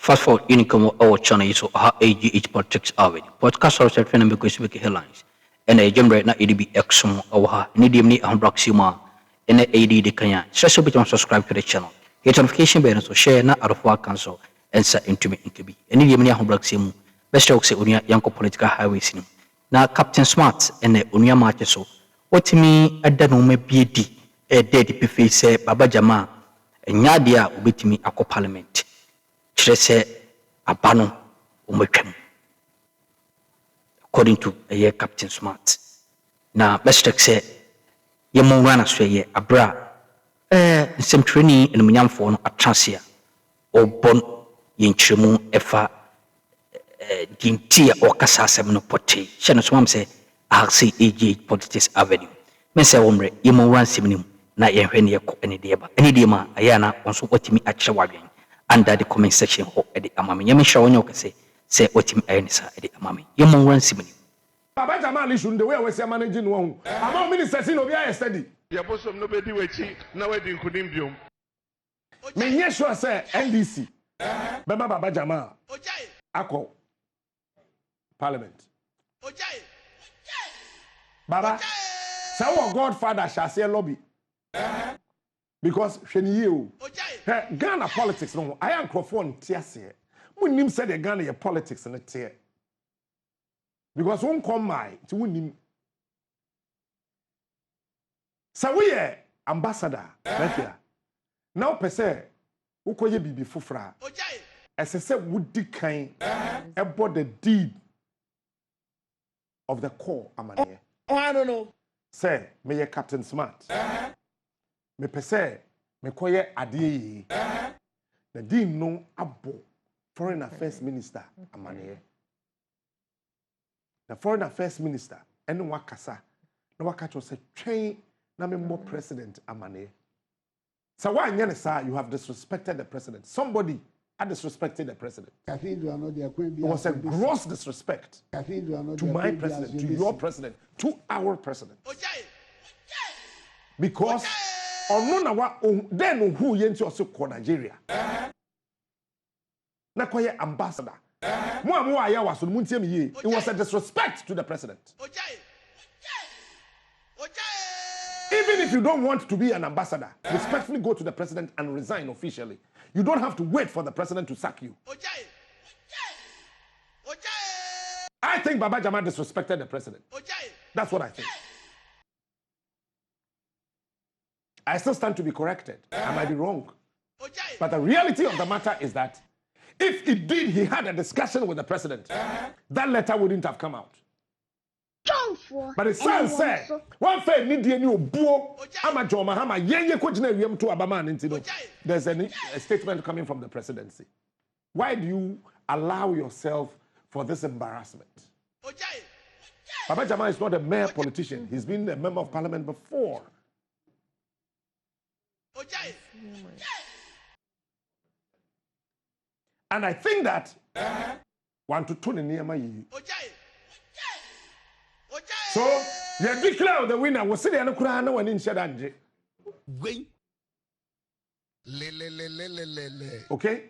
Fast forward income our channel so AGH Politics Avenue. Podcast or set phenomenon because we headlines. And a gem right now EDB Exum our Nidium ni Ambraxima and AD de Kanya. So be subscribe to the channel. Hit notification bell so share na arafwa cancel and set into me in KB. And Nidium ni Ambraximu. Best of say unia yanko political highway sinu. Na Captain Smart and the unia march so. What me at the no me BD a dead PF say Baba Jamal and Yadia ubit me ako parliament. Say abano umwetwem according to a Captain Smart. Now best say ye mo wana so ye abra nsem training en munyamfo no atrasia obon ye nkyeremu efa gintia okasasem no pote she no so am say aksi AG Politics Avenue me say womre ye mo wan simnim na ye hwe ne ye ko ene de ma ayana onso otimi akire wadwen under the comment section or at the amami. Yemi shawonyo kase say otim ayenisa at the amami. Yemo wan simini. Baba Jamal issue the way we say managing one. Among ministers in Obia study. Ya bosom no bedi wechi na wedi nkunim biom. Me nye sure say NDC. Bema Baba Jamal. Ako Parliament. Baba. Say our Godfather shall say lobby. Because Sheniyu, Ghana politics, no, I am Crawford Tiasia. When him said the Ghana your politics and a tear. Because one come my to win him. So we are ambassador, now per se, who call you be fufra. As I said, would decline about the deed of the core amania. Oh, I don't know. Say, may Captain Smart. Me pese me koye adie the dean no abo foreign affairs minister amane the foreign affairs minister ene wakasa na wakacho say twen na me more president amane so why nyane sa you have disrespected the president. Somebody had disrespected the president. It was a gross disrespect to my president, to your president, to our president. Because no na wa then who yenti also call Nigeria na koye ambassador mo Ayawaso mu ntie me ye. It was a disrespect to the president. Even if you don't want to be an ambassador, respectfully go to the president and resign officially. You don't have to wait for the president to sack you. I think Baba Jamal disrespected the president. That's what I think. I still stand to be corrected. I might be wrong. But the reality of the matter is that if indeed he had a discussion with the president, that letter wouldn't have come out. But his son said, one fair media new buo, Amajo Mahama, yenye kujine yem to Abaman into. There's a statement coming from the presidency. Why do you allow yourself for this embarrassment? Baba Jamal is not a mere politician. He's been a member of parliament before. And I think that want to turn in near my so you declare the winner was sitting and Kurana when in Shadanje. Okay?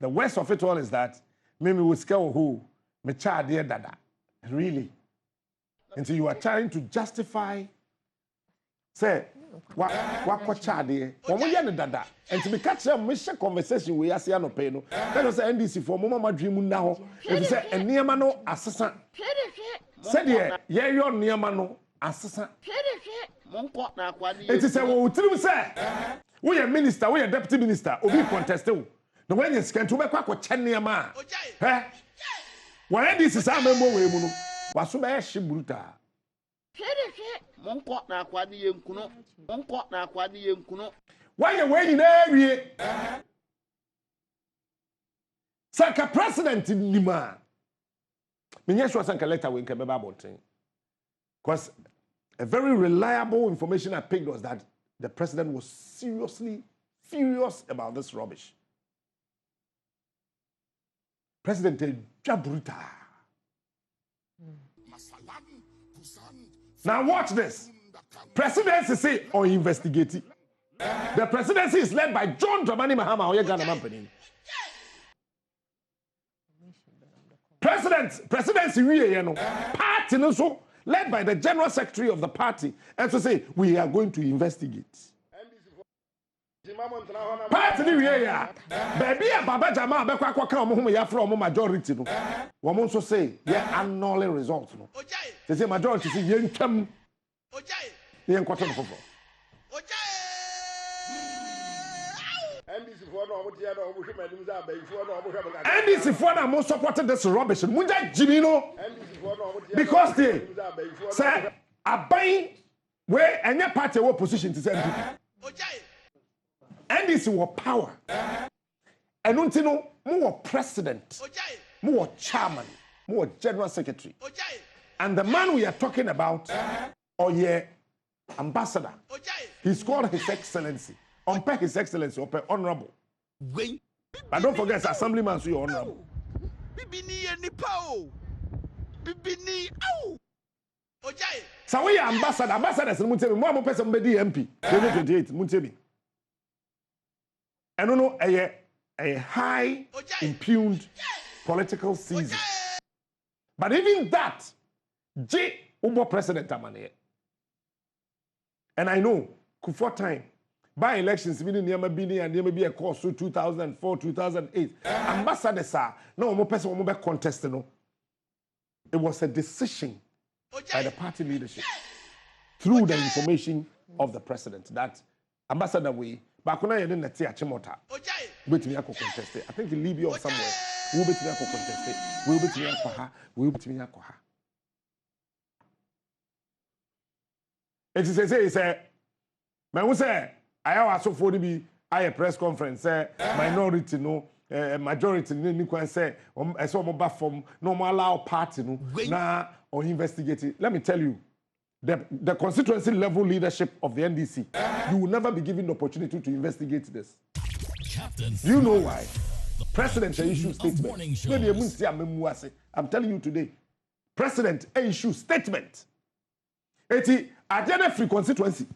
The worst of it all is that Mimi will scare who me child dear dada. Really. And so you are trying to justify say what chade when we are dada and to be catch a mission conversation we are saying no pay no that was NDC for mama dream now if you say a niema no assassin said yeah your niema no assassin it is a we tell say we are minister we are deputy minister obi contest the when you scan to make kwa chen niema eh why NDC say member we mu no waso be shiburuta Monko na akwani yenkuno. Monko na akwani yenkuno. Why you waiting there? Saka president Nima. Minyesho sanka letter we nkebe babonten. Because a very reliable information I picked was that the president was seriously furious about this rubbish. President Jabruta. Now watch this. Presidency say or investigate it. The presidency is led by John Dramani Mahama or Ghana Mampany. presidency we you know party no so led by the general secretary of the party and to say we are going to investigate. Party ni we ya baby Baba Jamal be kwa ka omo ya from majority no wo mo so say yeah annual results no say majority say yentwam yen kwato no fofo NDC for na mo supported this rubbish munja jimi no because they say abai we any party wo position to say NDC were power. And untino more president, more chairman, more general secretary. And the man we are talking about, or yeah, ambassador, he's called His Excellency. Unpair His Excellency, or honorable. But don't forget, assemblyman, so you're honorable. So we are ambassador, ambassadors, and Muntemi, more person be MP, 2028, Muntemi. And no, a high impugned political season. But even that, J. Ubo President Amane. And I know, for time, by elections, we didn't be and there may be a course through 2004, 2008. Ambassadors are no more person will be contested. No, it was a decision by the party leadership through the information of the president that Ambassador we. But when I didn't see a chimota, wait me, I could contest it. I think in Libya or somewhere, we'll be to me, I could contest it. We'll be to me, we'll be to me, it is a man who say, Ayawaso for be a press conference, minority no, majority no, say, I saw my from no more allow party no, now or investigating. Let me tell you. The constituency level leadership of the NDC, you will never be given the opportunity to investigate this. You know why? President issue statement. I'm telling you today. President issue statement. Eti agenda free constituency.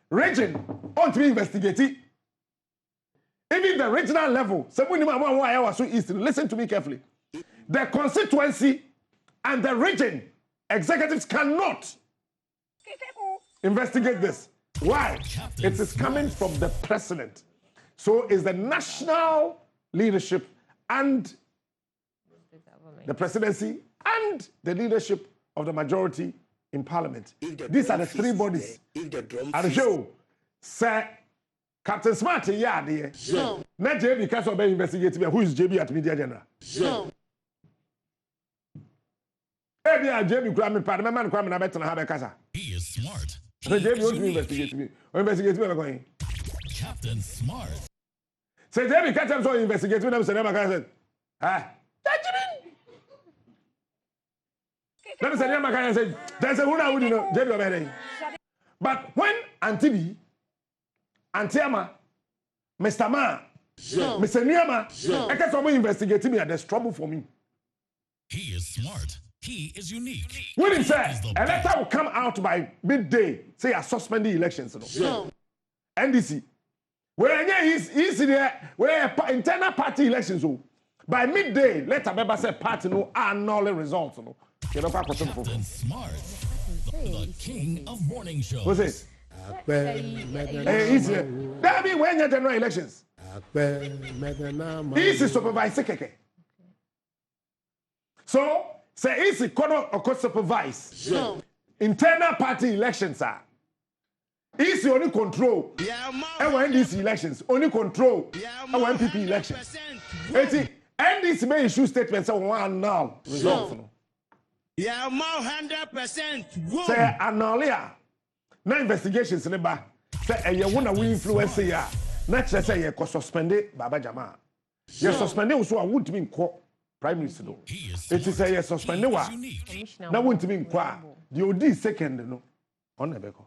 Region on to be investigated. Even the regional level. Listen to me carefully. The constituency and the region executives cannot investigate this. Why? It is coming from the president. So it's the national leadership and the presidency and the leadership of the majority in parliament. These are the three bodies. And show, sir, Captain Smart, yeah, dear. Not JB because of investigating who is JB at Media General. He is smart. So JB wants to investigate me. Or investigate me, I'm going. Captain Smart. Say JB catch him so investigate me. I'm saying, ah, let me say, I said, there's a who I wouldn't know, JB already. But when Auntie B, Auntie Ama, Mr. Ma, Mr. Niama, I can't someone investigate me, and there's trouble for me. He is smart. He is unique. When he said a letter will come out by midday, say I suspend the elections. NDC. Where he's there, where internal party elections. By midday, letter member say party no annual results. Captain Smart, the king of morning shows. What's it? Easy. That means when you general elections. Easy supervise Keke. So. Say easy kono or supervise. Internal party elections are easy only control. And when these elections only control and when MPP elections. NDC may issue statements on one now results. Yeah, more 100%. Say annual no investigations in the back. Say you wanna we influence ya. Not just say you suspended Baba Jamal. You suspended also I wouldn't mean court. Primaries no. It is a suspended one. Now won't mean qua. The OD second no. On the beco.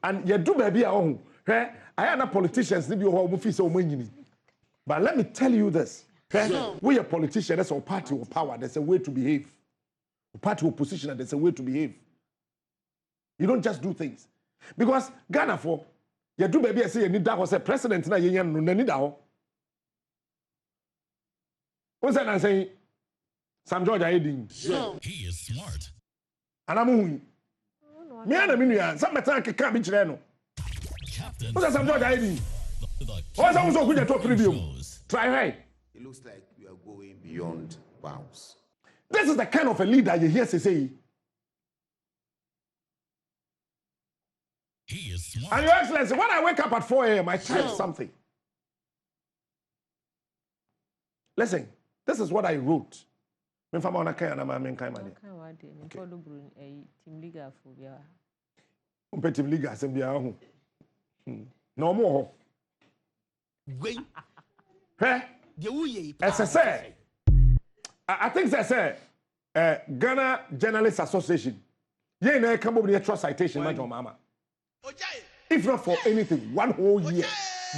And you do baby at home. I am not politicians, maybe your home so many. But let me tell you this. We are politicians, that's our party or power, there's a way to behave. A party or position, there's a way to behave. You don't just do things. Because Ghana for You do baby, I say, you need that was a president, now you need that. What's that I'm saying? Sam George, I did. He is smart. And I'm moving. Me and a million, some metal can't be channel. Captain What's that, Sam George, I did? the What's that also good to talk review? shows. Try right. It looks like we are going beyond bounds. This is the kind of a leader you hear say. He is smart. And Your Excellency, when I wake up at 4 a.m., I type something. Listen, this is what I wrote. Okay. Team Liga assembly. No more. Wait. Hey, as I say, I think they say Ghana Journalists Association. Yeah, no, come up with a trust citation, my Mama. If not for anything, 1 whole year,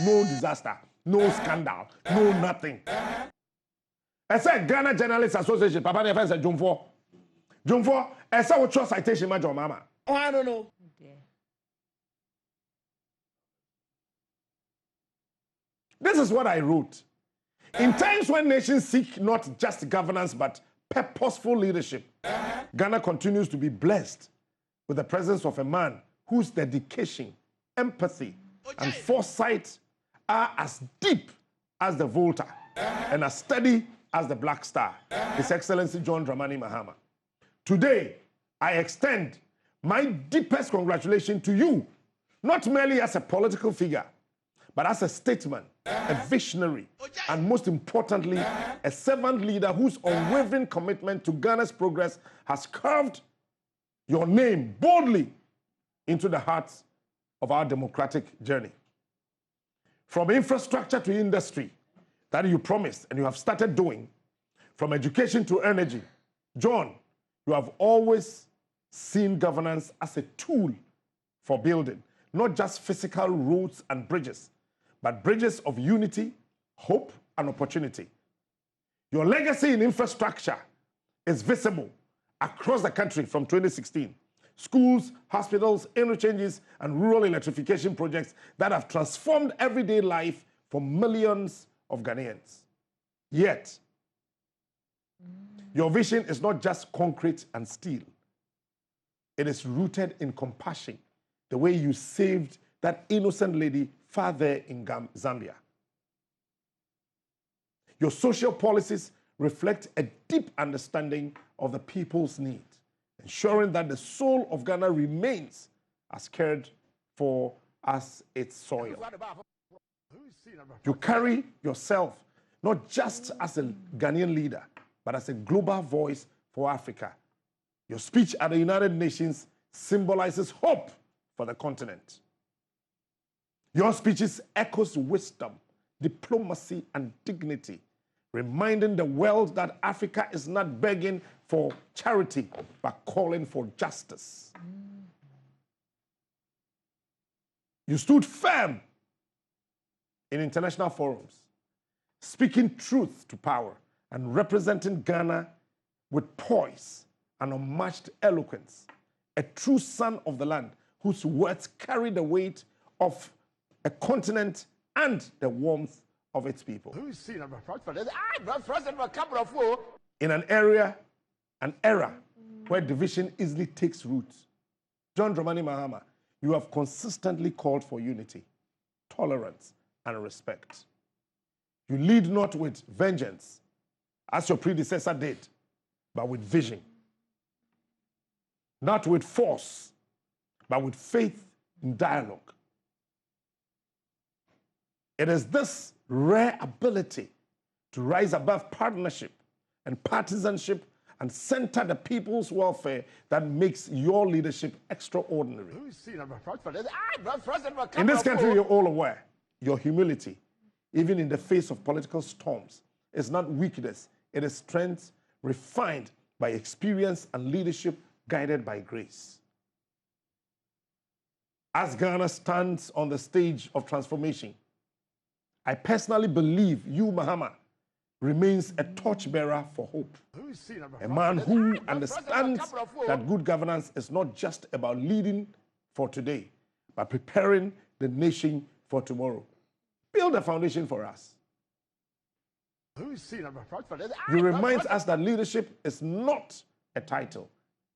no disaster, no scandal, no nothing. I said Ghana Journalists Association, Papa never said Jumfo. Jumfo, I saw what trust citation, my Mama. Oh, I don't know. This is what I wrote. In times when nations seek not just governance but purposeful leadership, Ghana continues to be blessed with the presence of a man whose dedication, empathy, and foresight are as deep as the Volta and as steady as the Black Star, His Excellency John Dramani Mahama. Today, I extend my deepest congratulations to you, not merely as a political figure, but as a statesman, a visionary, and most importantly, a servant leader whose unwavering commitment to Ghana's progress has carved your name boldly into the hearts of our democratic journey. From infrastructure to industry that you promised and you have started doing, from education to energy, John, you have always seen governance as a tool for building, not just physical roads and bridges, but bridges of unity, hope, and opportunity. Your legacy in infrastructure is visible across the country from 2016. Schools, hospitals, interchanges, and rural electrification projects that have transformed everyday life for millions of Ghanaians. Yet, your vision is not just concrete and steel. It is rooted in compassion, the way you saved that innocent lady far there in Zambia. Your social policies reflect a deep understanding of the people's needs, ensuring that the soul of Ghana remains as cared for as its soil. You carry yourself not just as a Ghanaian leader, but as a global voice for Africa. Your speech at the United Nations symbolizes hope for the continent. Your speeches echoes wisdom, diplomacy, and dignity, reminding the world that Africa is not begging for charity, but calling for justice. You stood firm in international forums, speaking truth to power and representing Ghana with poise and unmatched eloquence, a true son of the land whose words carry the weight of a continent and the warmth of its people. In an era where division easily takes root, John Dramani Mahama, you have consistently called for unity, tolerance, and respect. You lead not with vengeance, as your predecessor did, but with vision. Not with force, but with faith in dialogue. It is this rare ability to rise above partnership and partisanship and center the people's welfare that makes your leadership extraordinary. In this country, you're all aware, your humility, even in the face of political storms, is not weakness. It is strength refined by experience and leadership guided by grace. As Ghana stands on the stage of transformation, I personally believe you, Mahama, remains a torchbearer for hope. A man who understands that good governance is not just about leading for today, but preparing the nation for tomorrow. Build a foundation for us. You remind us that leadership is not a title,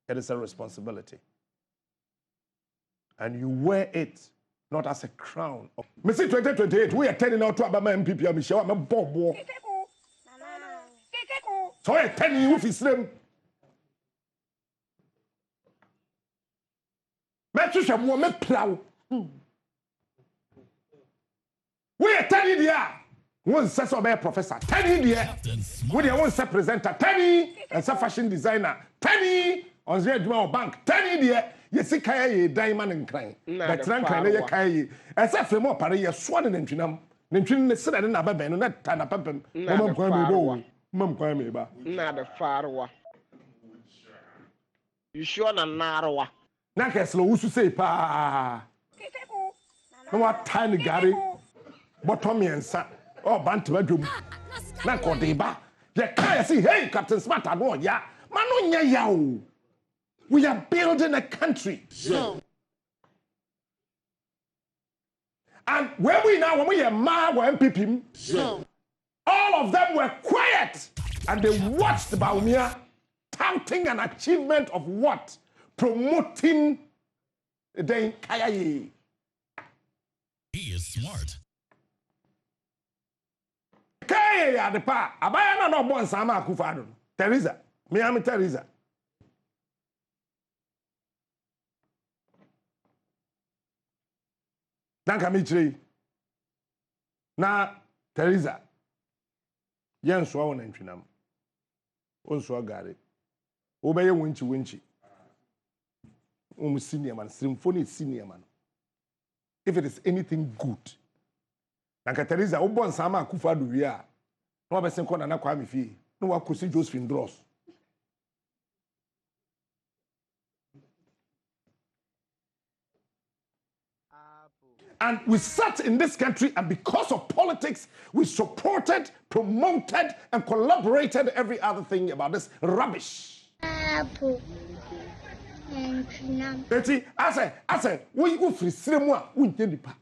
it is a responsibility. And you wear it not as a crown. Mr. 2028, we are telling out to Abama MPP, I'm sure I'm a bomb. So I tell you if it's them. Matches a woman plow. We are telling you, one says of a professor, telling you, we are one set presenter, telling and some fashion designer, telling on the Jamal bank, telling you, you see, Kaya, diamond and crying. That's not crying, Kaya. As if more party, a swan and Trinam, Nintrin, the Senate and Ababen, and that Tana Pepem, Mum Kwame, not a far. You sure na narrow. Nakaslo who say pa. No what tiny Gary, bottom and son, or Bantamedum. Nako deba. Ya kaya see, hey, Captain Smart, I know, ya. Mano yao. We are building a country. And where we now, when we are or MPP, all of them were quiet and they watched Baumia touting an achievement of what? Promoting the Kayaye. He is smart. Kaya the pa. Abaya no born sama akufado. Teresa. Me am Teresa. Danka michiri. Na Teresa. Yen so won antwinam. Onso agare. Obeye winchi. Senior man, symphony senior man. If it is anything good. Danka Teresa, obon sama akufado wi a. No be sen ko na kwa me fie. No wa kosi Josephine Dross. And we sat in this country, and because of politics, we supported, promoted, and collaborated every other thing about this rubbish. Apple. Eti, I say, we free cinema, we get pa.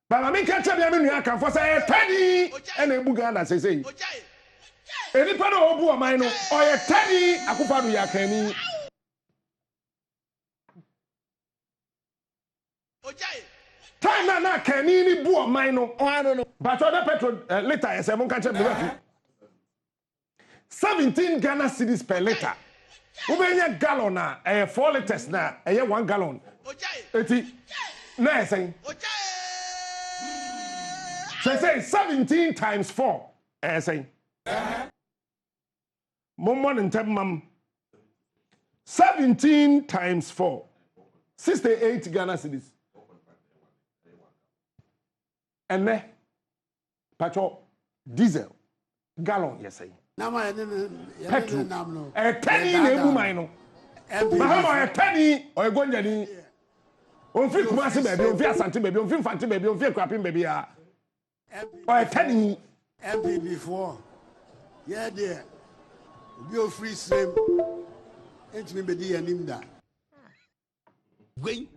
But I mean, can't tell me I can for say penny and a bugana say. Any part of Obu Amino or a penny, Akupadu Yakeni. Time na Kenini bu Amino, or I don't know. But other petrol later, as I won't catch up 17 Ghana cedis per liter. Ubenya gallon na 4 liters na 1 gallon. Eti na say. So say 17 times 4. Say. Momon and mam. 17 times 4. 68 Ghana cedis. And then petrol, diesel, gallon, yes say. Petrol. A penny in a woman. Mahama a penny or a gondani. On free Kumasi baby, on Via Santi baby, on Film Fanti baby, on Via Crapping baby. Or a penny. MP before. Yeah, dear. Be free same. Ain't me be and him that. Wait.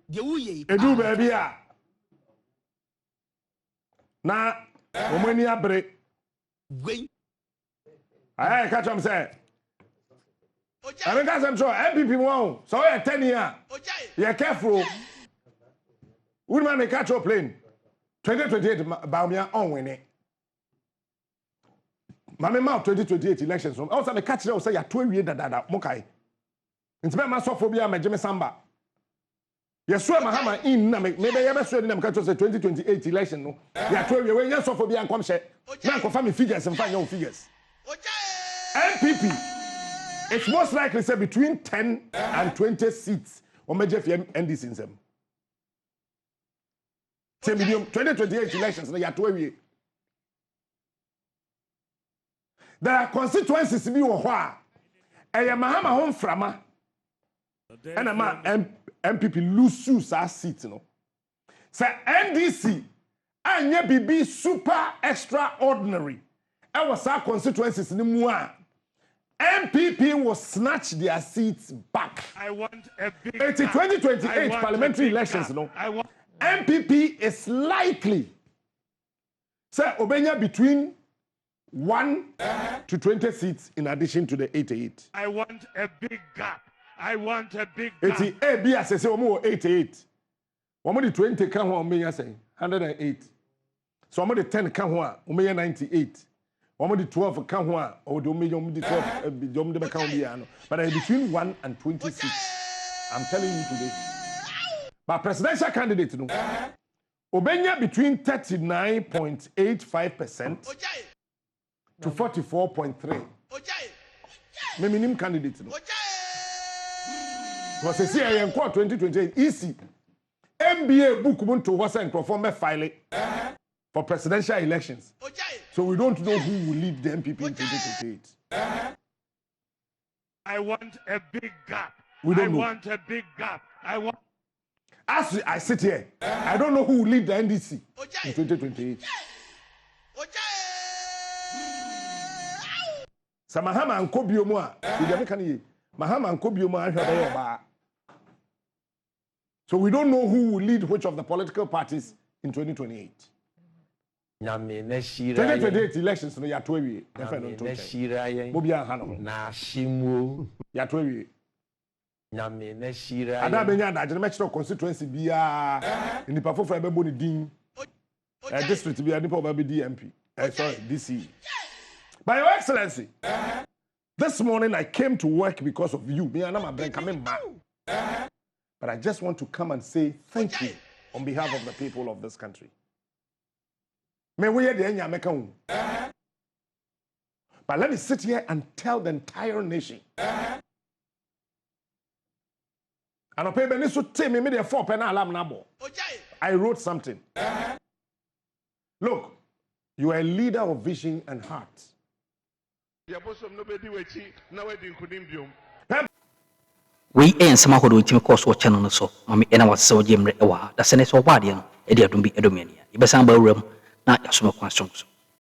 You do baby. Na omani abre Wait. I catch am say I mean catch am so MPP won so you 10 year you careful would man make catch your plane 2028 Baumia on winning mama ma 2028 elections also me catch you say you 2 year da mokai nti be ma sophobia me jeme samba. Yes, Mahama in maybe you ever saw them catch us 2028 election. No, you are 12 years. Yes, for being come share. Now confirm figures and find your figures. MPP, it's most likely say between 10 and 20 seats on major NDC in them. Say medium 2028 elections. You are 12 years. There are constituencies in Ohio. Mahama home frama. And a MPP lose our seat, you know. So NDC, and BB super extraordinary. I was our constituencies in the Mua. MPP will snatch their seats back. I want a big It's 2028 parliamentary elections, no? MPP is likely, say, Obenya between 1 to 20 seats in addition to the 88. I want a big gap. I want a big gap. It's A, B, as I say, 88. One of the 20 can one may say 108. So one of the 10 can one, 98. One of the 12 can one, or the 12, but between 1 and 20 seats. I'm telling you today. But presidential candidate, no, Obenya between 39.85% to 44.3%. Minimum candidate, no. Because I see I am 2028 easy. MBA book to what's and perform file for presidential elections. So we don't know who will lead the MPP in 2028. I want a big gap. We don't know. Want a big gap. As I sit here, I don't know who will lead the NDC in 2028. So Mahama and Kobioma, Mahama and Kobioma. So we don't know who will lead which of the political parties in 2028. 2028 elections, no, Yatwewi. Bobia Hano. Yatwewi. Adabenya da General constituency bia nipa fofo ebe boni din district bia nipa oba be DMP sorry DC. By your excellency, this morning I came to work because of you. Me and my brain coming back. But I just want to come and say thank you on behalf of the people of this country. Me we the enya meka hu. But let me sit here and tell the entire nation. And I wrote something. Look, you are a leader of vision and heart. We ain't some who do it course what channel so. Mammy and I was so Jim Rewa. That's an S or Guardian, Eddie Dumbi Edomania. Ibasamba room, not your smoke songs.